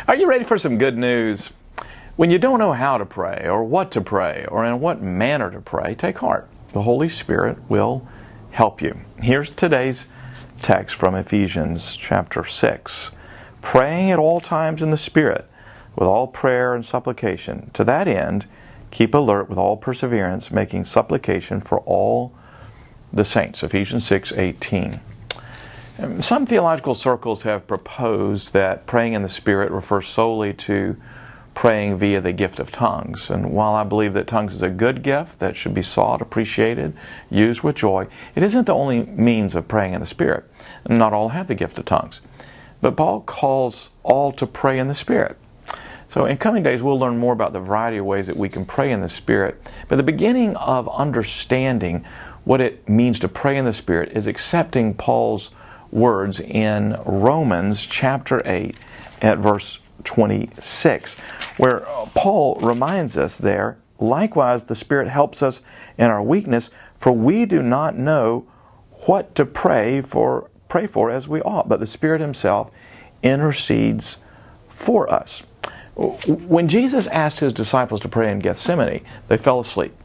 Are you ready for some good news? When you don't know how to pray, or what to pray, or in what manner to pray, take heart. The Holy Spirit will help you. Here's today's text from Ephesians chapter 6. Praying at all times in the Spirit, with all prayer and supplication. To that end, keep alert with all perseverance, making supplication for all the saints. Ephesians 6:18. Some theological circles have proposed that praying in the Spirit refers solely to praying via the gift of tongues. And while I believe that tongues is a good gift that should be sought, appreciated, used with joy, it isn't the only means of praying in the Spirit. Not all have the gift of tongues. But Paul calls all to pray in the Spirit. So in coming days, we'll learn more about the variety of ways that we can pray in the Spirit. But the beginning of understanding what it means to pray in the Spirit is accepting Paul's words in Romans chapter 8 at verse 26, where Paul reminds us there, likewise the Spirit helps us in our weakness, for we do not know what to pray for as we ought, but the Spirit Himself intercedes for us. When Jesus asked His disciples to pray in Gethsemane, they fell asleep.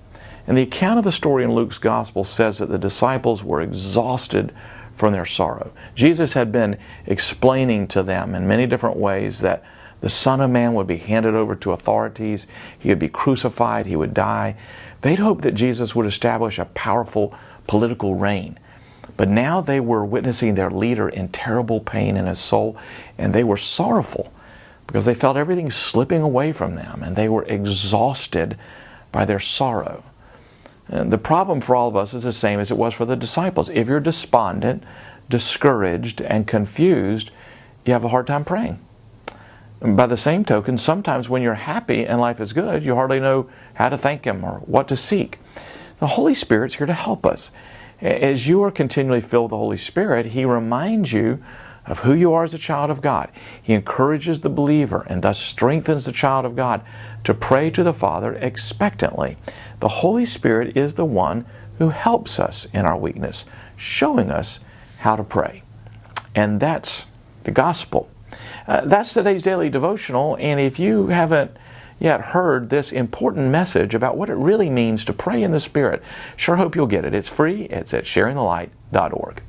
And the account of the story in Luke's Gospel says that the disciples were exhausted from their sorrow. Jesus had been explaining to them in many different ways that the Son of Man would be handed over to authorities, He would be crucified, He would die. They'd hoped that Jesus would establish a powerful political reign. But now they were witnessing their leader in terrible pain in his soul, and they were sorrowful because they felt everything slipping away from them, and they were exhausted by their sorrow. And the problem for all of us is the same as it was for the disciples. If you're despondent, discouraged, and confused, you have a hard time praying. And by the same token, sometimes when you're happy and life is good, you hardly know how to thank Him or what to seek. The Holy Spirit's here to help us. As you are continually filled with the Holy Spirit, He reminds you of who you are as a child of God. He encourages the believer and thus strengthens the child of God to pray to the Father expectantly. The Holy Spirit is the one who helps us in our weakness, showing us how to pray. And that's the gospel. That's today's daily devotional, and if you haven't yet heard this important message about what it really means to pray in the Spirit, sure hope you'll get it. It's free. It's at sharingthelight.org.